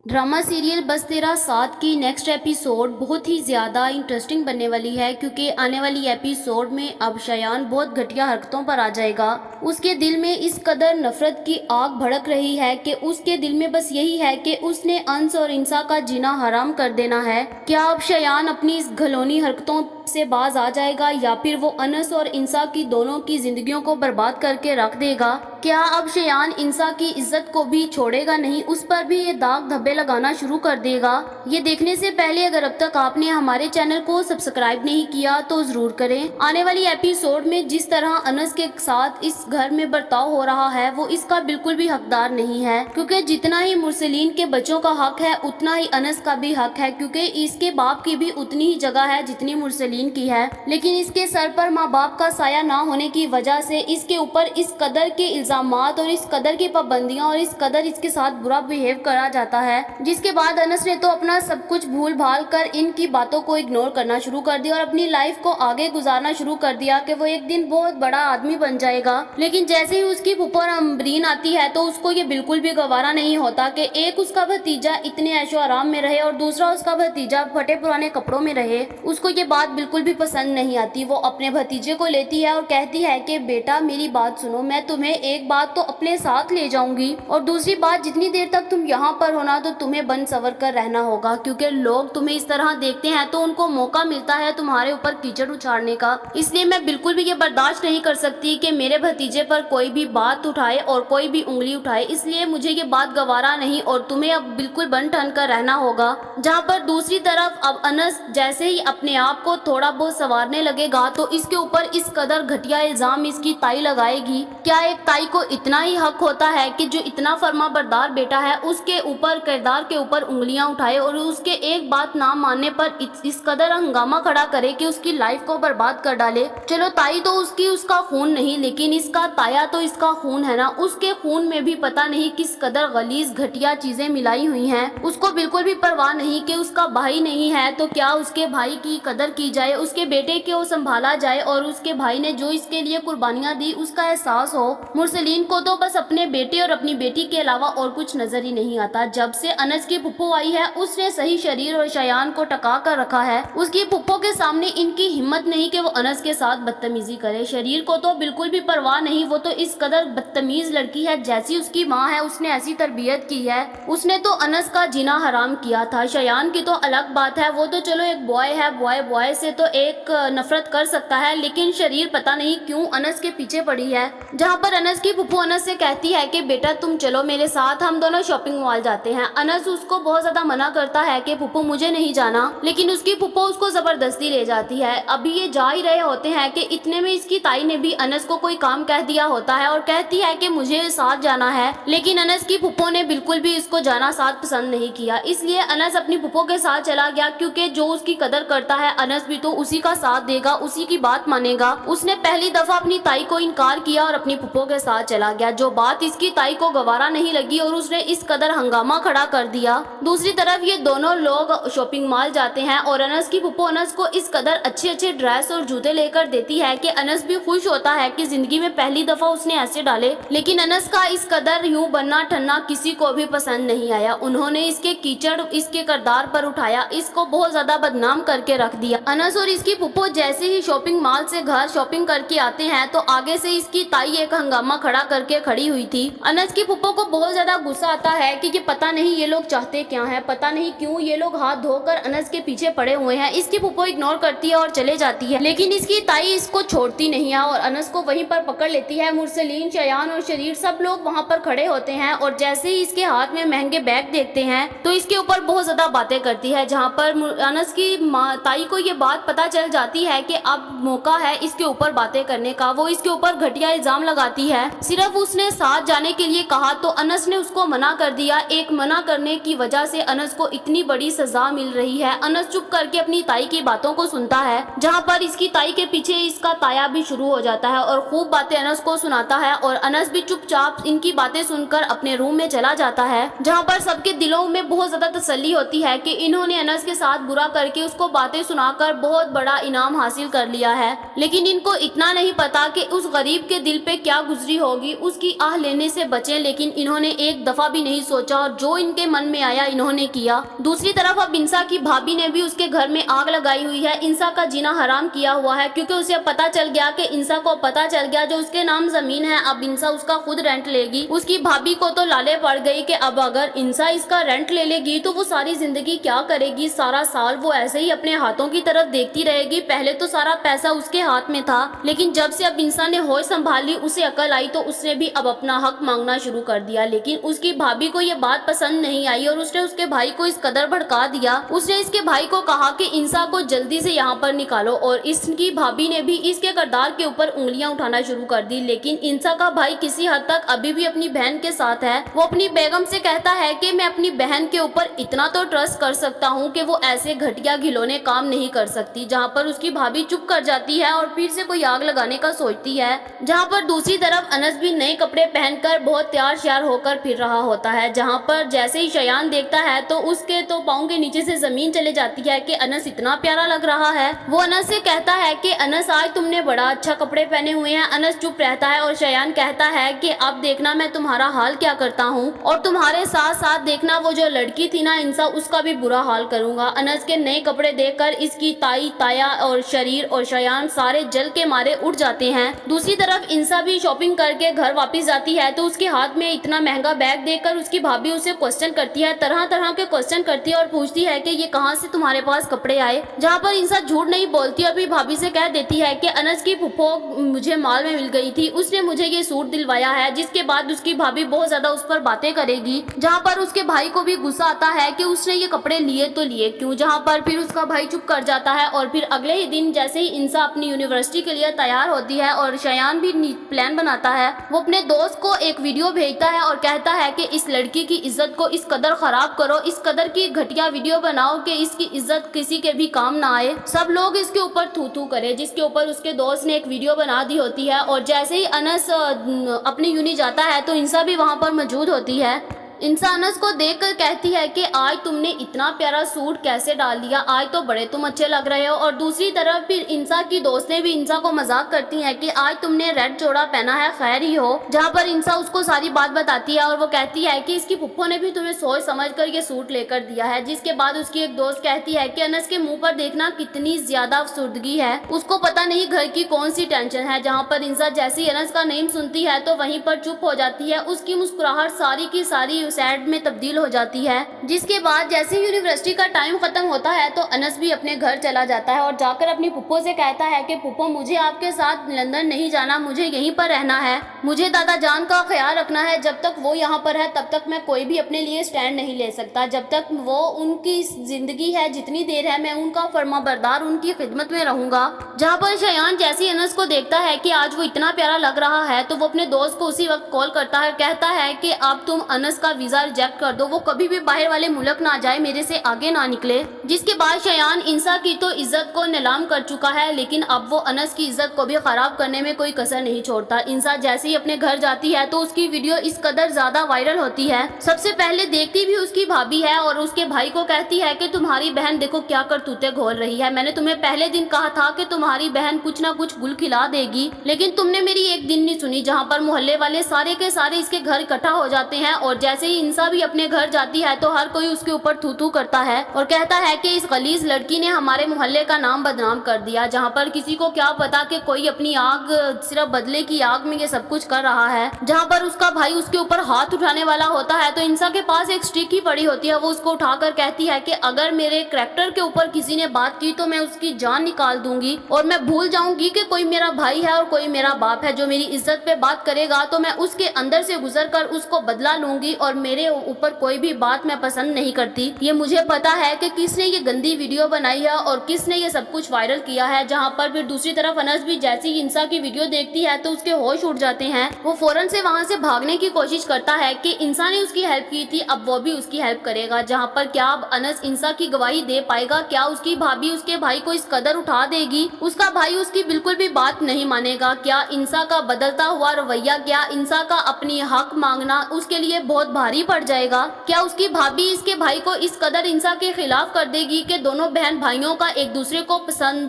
Drama serial बस तेरा साथ की नेक्स्ट एपिसोड बहुत ही ज़्यादा इंटरेस्टिंग बनने वाली है, क्योंकि आने वाली एपिसोड में अब शयान बहुत घटिया हरकतों पर आ जाएगा। उसके दिल में इस कदर नफरत की आग भड़क रही है कि उसके दिल में बस यही है कि उसने अंश और इंसा का जीना हराम कर देना है। क्या अब शयान अपनी इस घलोनी हरकतों से बाज आ जाएगा, या फिर वो अनस और इंसा की दोनों की जिंदगियों को बर्बाद करके रख देगा? क्या अब शयान इंसा की इज्जत को भी छोड़ेगा नहीं, उस पर भी ये दाग धब्बे लगाना शुरू कर देगा? ये देखने से पहले अगर अब तक आपने हमारे चैनल को सब्सक्राइब नहीं किया तो जरूर करें। आने वाली एपिसोड में जिस तरह अनस के साथ इस घर में बर्ताव हो रहा है वो इसका बिल्कुल भी हकदार नहीं है, क्योंकि जितना ही मुरसलीन के बच्चों का हक है उतना ही अनस का भी हक है, क्योंकि इसके बाप की भी उतनी ही जगह है जितनी मुरसलीन की है। लेकिन इसके सर पर माँ बाप का साया ना होने की वजह से इसके ऊपर इस कदर के इल्जामात और इस कदर की पाबंदियां और इस कदर इसके साथ बुरा बिहेव करा जाता है, जिसके बाद अनस ने तो अपना सब कुछ भूल भाल कर इनकी बातों को इग्नोर करना शुरू कर दिया और अपनी लाइफ को आगे गुजारना शुरू कर दिया कि वो एक दिन बहुत बड़ा आदमी बन जाएगा। लेकिन जैसे ही उसकी फुफा अम्बरीन आती है तो उसको ये बिल्कुल भी गवारा नहीं होता कि एक उसका भतीजा इतने ऐशो आराम में रहे और दूसरा उसका भतीजा फटे पुराने कपड़ों में रहे। उसको ये बात बिल्कुल भी पसंद नहीं आती। वो अपने भतीजे को लेती है और कहती है कि बेटा मेरी बात सुनो, मैं तुम्हें एक बात तो अपने साथ ले जाऊंगी, और दूसरी बात जितनी देर तक तुम यहाँ पर हो ना तो तुम्हें बन सवर कर रहना होगा, क्योंकि लोग तुम्हें इस तरह देखते हैं तो उनको मौका मिलता है तुम्हारे ऊपर कीचड़ उछाड़ने का। इसलिए मैं बिल्कुल भी ये बर्दाश्त नहीं कर सकती कि मेरे भतीजे पर कोई भी बात उठाए और कोई भी उंगली उठाए, इसलिए मुझे ये बात गवारा नहीं और तुम्हें अब बिल्कुल बन ठन कर रहना होगा। जहाँ पर दूसरी तरफ अब अनस जैसे ही अपने आप को थोड़ा बहुत संवारने लगेगा तो इसके ऊपर इस कदर घटिया इल्जाम इसकी ताई लगाएगी। क्या एक ताई को इतना ही हक होता है कि जो इतना फर्मा बरदार बेटा है उसके ऊपर किरदार के ऊपर उंगलियां उठाए और उसके एक बात ना मानने पर इस कदर हंगामा खड़ा करे कि उसकी लाइफ को बर्बाद कर डाले? चलो ताई तो उसका खून नहीं, लेकिन इसका ताया तो इसका खून है ना। उसके खून में भी पता नहीं किस कदर गलीज घटिया चीजें मिलाई हुई हैं। उसको बिल्कुल भी परवाह नहीं कि उसका भाई नहीं है तो क्या उसके भाई की कदर की जाए, उसके बेटे को संभाला जाए और उसके भाई ने जो इसके लिए कुर्बानियां दी उसका एहसास हो। मुरसलीन को तो बस अपने बेटे और अपनी बेटी के अलावा और कुछ नजर ही नहीं आता। जब से अनस की फुप्पो आई है उसने सही शरीर और शयान को टका कर रखा है। उसकी फुप्पो के सामने इनकी हिम्मत नहीं कि वो अनस के साथ बदतमीजी करे। शरीर को तो बिल्कुल भी परवाह नहीं, वो तो इस कदर बदतमीज लड़की है, जैसी उसकी माँ है उसने ऐसी तरबियत की है। उसने तो अनस का जीना हराम किया था। शयान की तो अलग बात है, वो तो चलो एक बॉय है, बॉय से तो एक नफरत कर सकता है, लेकिन शरीर पता नहीं क्यों अनस के पीछे पड़ी है। जहाँ पर अनस की फुप्पो अनस से कहती है कि बेटा तुम चलो मेरे साथ, हम दोनों शॉपिंग मॉल जाते हैं। अनस उसको बहुत ज्यादा मना करता है कि फुप्पो मुझे नहीं जाना, लेकिन उसकी फुप्पो उसको जबरदस्ती ले जाती है। अभी ये जा ही रहे होते हैं कि इतने में इसकी ताई ने भी अनस को कोई काम कह दिया होता है और कहती है कि मुझे साथ जाना है, लेकिन अनस की फुप्पो ने बिल्कुल भी इसको जाना साथ पसंद नहीं किया। इसलिए अनस अपनी फुप्पो के साथ चला गया, क्योंकि जो उसकी कदर करता है अनस भी तो उसी का साथ देगा, उसी की बात मानेगा। उसने पहली दफा अपनी ताई को इनकार किया और अपनी फुप्पो के साथ चला गया, जो बात इसकी ताई को गवारा नहीं लगी और उसने इस कदर हंगामा खड़ा कर दिया। दूसरी तरफ ये दोनों लोग शॉपिंग मॉल जाते हैं और अनस की फुप्पो अनस को इस कदर अच्छे अच्छे ड्रेस और जूते लेकर देती है कि अनस भी खुश होता है कि जिंदगी में पहली दफा उसने ऐसे डाले। लेकिन अनस का इस कदर यूं बनना ठन्ना किसी को भी पसंद नहीं आया। उन्होंने इसके कीचड़ इसके किरदार पर उठाया, इसको बहुत ज्यादा बदनाम करके रख दिया। अनस और इसकी फुप्पो जैसे ही शॉपिंग मॉल से घर शॉपिंग करके आते हैं तो आगे से इसकी ताई एक हंगामा खड़ा करके खड़ी हुई थी। अनस की फुप्पो को बहुत ज्यादा गुस्सा आता है कि ये पता नहीं ये लोग चाहते क्या है, पता नहीं क्यों ये लोग हाथ धोकर अनस के पीछे पड़े हुए हैं। इसकी फुप्पो इग्नोर करती है और चले जाती है, लेकिन इसकी ताई इसको छोड़ती नहीं है और अनस को वहीं पर पकड़ लेती है। मुरसलीन, शयान और शरीर सब लोग वहाँ पर खड़े होते हैं और जैसे ही इसके हाथ में महंगे बैग देखते हैं तो इसके ऊपर बहुत ज्यादा बातें करती है। जहाँ पर अनस की ताई को ये बात पता चल जाती है कि अब मौका है इसके ऊपर बातें करने का। वो इसके ऊपर घटिया इल्जाम लगाती है। सिर्फ उसने साथ जाने के लिए कहा तो अनस ने उसको मना कर दिया। एक मना करने की वजह से अनस को इतनी बड़ी सजा मिल रही है। अनस चुप करके अपनी ताई की बातों को सुनता है, जहाँ पर इसकी ताई के पीछे इसका ताया भी शुरू हो जाता है और खूब बातें अनस को सुनाता है और अनस भी चुपचाप इनकी बातें सुनकर अपने रूम में चला जाता है, जहाँ पर सबके दिलों में बहुत ज्यादा तसल्ली होती है कि इन्होंने अनस के साथ बुरा करके उसको बातें सुनाकर बहुत बड़ा इनाम हासिल कर लिया है, लेकिन इनको इतना नहीं पता कि उस गरीब के दिल पे क्या गुजरी होगी। उसकी आह लेने से बचे, लेकिन इन्होंने एक दफा भी नहीं सोचा और जो इनके मन में आया इन्होंने किया। दूसरी तरफ अब इंसा की भाभी ने भी उसके घर में आग लगाई हुई है, इंसा का जीना हराम किया हुआ है, क्योंकि उसे पता चल गया कि इंसा को पता चल गया जो उसके नाम जमीन है अब इंसा उसका खुद रेंट लेगी। उसकी भाभी को तो लाले पड़ गई कि अब अगर इंसा इसका रेंट ले लेगी तो वो सारी जिंदगी क्या करेगी। सारा साल वो ऐसे ही अपने हाथों की तरफ देखती रहेगी। पहले तो सारा पैसा उसके हाथ में था, लेकिन जब से अब इंसा ने होश संभाली, उसे अकल आई, तो उसने भी अब अपना हक मांगना शुरू कर दिया। लेकिन उसकी भाभी को ये बात पसंद नहीं आई और उसने उसके भाई को इस कदर भड़का दिया। उसने इसके भाई को कहा कि इंसा को जल्दी से यहाँ पर निकालो, और इसकी भाभी ने भी इसके किरदार के ऊपर उंगलियां उठाना शुरू कर दी। लेकिन इंसा का भाई किसी हद तक अभी भी अपनी बहन के साथ है। वो अपनी बेगम से कहता है कि मैं अपनी बहन के ऊपर इतना तो ट्रस्ट कर सकता हूँ कि वो ऐसे घटिया घिनौने काम नहीं कर सकती। जहाँ पर उसकी भाभी चुप कर जाती है और फिर से कोई आग लगाने का सोचती है। जहाँ पर दूसरी तरफ अनस भी नए कपड़े पहनकर बहुत तैयार श्यार होकर फिर रहा होता है। जहाँ पर जैसे ही शयान देखता है तो उसके तो पाँव के नीचे से जमीन चले जाती है कि अनस इतना प्यारा लग रहा है। वो अनस से कहता है कि अनस आज तुमने बड़ा अच्छा कपड़े पहने हुए हैं। अनस चुप रहता है और शयान कहता है कि अब देखना मैं तुम्हारा हाल क्या करता हूँ, और तुम्हारे साथ साथ देखना वो जो लड़की थी ना इंसा, उसका भी बुरा हाल करूंगा। अनस के नए कपड़े देखकर इसकी ताई, ताया और शरीर और शयान सारे जल के मारे उठ जाते हैं। दूसरी तरफ इंसा भी शॉपिंग करके घर वापस जाती है तो उसके हाथ में इतना महंगा बैग देखकर उसकी भाभी उसे क्वेश्चन करती है, तरह तरह के क्वेश्चन करती है और पूछती है कि ये कहाँ से तुम्हारे पास कपड़े आए। जहाँ पर इंसा झूठ नहीं बोलती और भी भाभी से कह देती है कि अनस की फुफ्फो मुझे माल में मिल गई थी, उसने मुझे ये सूट दिलवाया है। जिसके बाद उसकी भाभी बहुत ज्यादा उस पर बातें करेगी। जहाँ पर उसके भाई को भी गुस्सा आता है कि उसने ये कपड़े लिए तो लिए क्यों। जहाँ पर फिर उसका भाई चुप कर जाता है और फिर अगले ही दिन जैसे ही इंसा अपनी यूनिवर्सिटी के लिए तैयार होती है और शयान भी प्लान बनाता है, वो अपने दोस्त को एक वीडियो भेजता है और कहता है कि इस लड़की की इज्जत को इस कदर खराब करो, इस कदर की घटिया वीडियो बनाओ कि इसकी इज्जत किसी के भी काम ना आए, सब लोग इसके ऊपर थू थू करे। जिसके ऊपर उसके दोस्त ने एक वीडियो बना दी होती है और जैसे ही अनस अपनी यूनि जाता है तो इंसा भी वहाँ पर मौजूद होती है। इंसा अनस को देखकर कहती है कि आज तुमने इतना प्यारा सूट कैसे डाल दिया, आज तो बड़े तुम अच्छे लग रहे हो। और दूसरी तरफ फिर इंसा की दोस्तें भी इंसा को मजाक करती हैं कि आज तुमने रेड जोड़ा पहना है, खैर ही हो। जहाँ पर इंसा उसको सारी बात बताती है और वो कहती है कि इसकी फुफ्फो ने भी तुम्हें सोच समझ कर ये सूट लेकर दिया है। जिसके बाद उसकी एक दोस्त कहती है कि अनस के मुँह पर देखना कितनी ज्यादा अफसुर्दगी है, उसको पता नहीं घर की कौन सी टेंशन है। जहाँ पर इंसा जैसे ही अनस का नेम सुनती है तो वहीं पर चुप हो जाती है। उसकी मुस्कुराहट सारी की सारी सैड में तब्दील हो जाती है। जिसके बाद जैसे यूनिवर्सिटी का टाइम खत्म होता है तो अनस भी अपने घर चला जाता है और जाकर अपनी पुप्पो से कहता है कि पुप्पो मुझे आपके साथ लंदन नहीं जाना, मुझे यहीं पर रहना है, मुझे दादा जान का ख्याल रखना है। जब तक वो यहाँ पर है तब तक मैं कोई भी अपने लिए स्टैंड नहीं ले सकता, जब तक वो उनकी जिंदगी है जितनी देर है मैं उनका फर्मा बरदार उनकी खिदमत में रहूंगा। जहाँ पर शयान जैसे ही अनस को देखता है कि आज वो इतना प्यारा लग रहा है तो वो अपने दोस्त को उसी वक्त कॉल करता है, कहता है कि अब तुम अनस का वीजा रिजेक्ट कर दो, वो कभी भी बाहर वाले मुल्क ना जाए, मेरे से आगे ना निकले। जिसके बाद शयान इंसा की तो इज्जत को नीलाम कर चुका है, लेकिन अब वो अनस की इज्जत को भी खराब करने में कोई कसर नहीं छोड़ता। इंसा जैसे ही अपने घर जाती है तो उसकी वीडियो इस कदर ज्यादा वायरल होती है। सबसे पहले देखती भी उसकी भाभी है और उसके भाई को कहती है कि तुम्हारी बहन देखो क्या करतूते घोल रही है, मैंने तुम्हें पहले दिन कहा था कि तुम्हारी बहन कुछ ना कुछ गुल खिला देगी, लेकिन तुमने मेरी एक दिन नहीं सुनी। जहाँ पर मोहल्ले वाले सारे के सारे इसके घर इकट्ठा हो जाते हैं और जैसे ही इंसा भी अपने घर जाती है तो हर कोई उसके ऊपर थू थू करता है और कहता है कि इस गलीज लड़की ने हमारे मोहल्ले का नाम बदनाम कर दिया। जहाँ पर किसी को क्या पता कि कोई अपनी आग, सिर्फ बदले की आग में ये सब कुछ कर रहा है। जहाँ पर उसका भाई उसके ऊपर हाथ उठाने वाला होता है तो इंसा के पास एक स्टिक ही पड़ी होती है, वो उसको उठाकर कहती है कि अगर मेरे कैरेक्टर के ऊपर किसी ने बात की तो मैं उसकी जान निकाल दूंगी और मैं भूल जाऊंगी कि कोई मेरा भाई है और कोई मेरा बाप है। जो मेरी इज्जत पे बात करेगा तो मैं उसके अंदर से गुजर कर उसको बदला लूंगी और मेरे ऊपर कोई भी बात मैं पसंद नहीं करती। ये मुझे पता है कि किसने ये गंदी वीडियो बनाई है और किसने ये सब कुछ वायरल किया है। जहाँ पर फिर दूसरी तरफ अनस भी जैसी इंसा की वीडियो देखती है तो उसके होश उड़ जाते हैं। वो फौरन से वहाँ से भागने की कोशिश करता है कि इंसा ने उसकी हेल्प की थी, अब वो भी उसकी हेल्प करेगा। जहाँ पर क्या अब अनस इंसा की गवाही दे पाएगा, क्या उसकी भाभी उसके भाई को इस कदर उठा देगी, उसका भाई उसकी बिल्कुल भी बात नहीं मानेगा। क्या इंसा का बदलता हुआ रवैया, क्या इंसा का अपनी हक मांगना उसके लिए बहुत भारी بھاری پڑ جائے گا؟ کیا اس کی بھابھی اس کے بھائی کو اس قدر انسا کے خلاف کر دے گی کہ دونوں بہن بھائیوں کا ایک دوسرے کو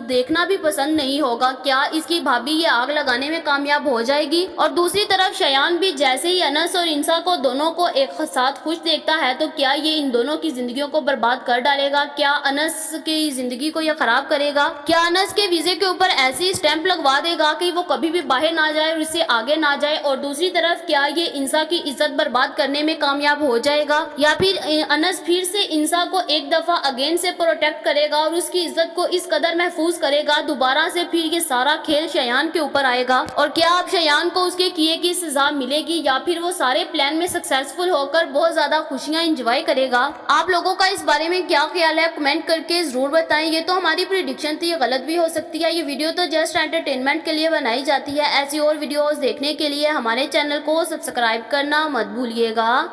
دیکھنا بھی پسند نہیں ہوگا؟ کیا اس کی بھابھی یہ آگ لگانے میں کامیاب ہو جائے گی؟ اور دوسری طرف شایان بھی جیسے ہی انس اور انسا کو دونوں کو ایک ساتھ خوش دیکھتا ہے تو کیا یہ ان دونوں کی زندگیوں کو برباد کر ڈالے گا؟ کیا انس کی زندگی کو یہ خراب کرے گا؟ کیا انس کے ویزے کے اوپر ایسی اسٹیمپ لگوا دے گا کہ وہ کبھی بھی باہر نہ جائے اور اس سے آگے نہ جائے؟ اور دوسری طرف کیا یہ انسا کی عزت برباد کرنے میں کامیاب ہو جائے گا؟ یا پھر انس پھر سے انسا کو ایک دفعہ اگین سے پروٹیکٹ کرے گا اور اس کی عزت کو اس قدر محفوظ کرے گا؟ دوبارہ سے پھر یہ سارا کھیل شایان کے اوپر آئے گا اور کیا اب شایان کو اس کے کیے کی سزا ملے گی یا پھر وہ سارے پلان میں سکسیسفل ہو کر بہت زیادہ خوشیاں انجوائے کرے گا؟ آپ لوگوں کا اس بارے میں کیا خیال ہے کمنٹ کر کے ضرور بتائیں۔ یہ تو ہماری پریڈکشن تھی، یہ غلط بھی ہو سکتی ہے۔ یہ ویڈیو تو جسٹ انٹرٹینمنٹ کے لیے بنائی جاتی ہے۔ ایسی اور ویڈیوز دیکھنے کے لیے ہمارے چینل کو سبسکرائب کرنا مت بھولیے گا۔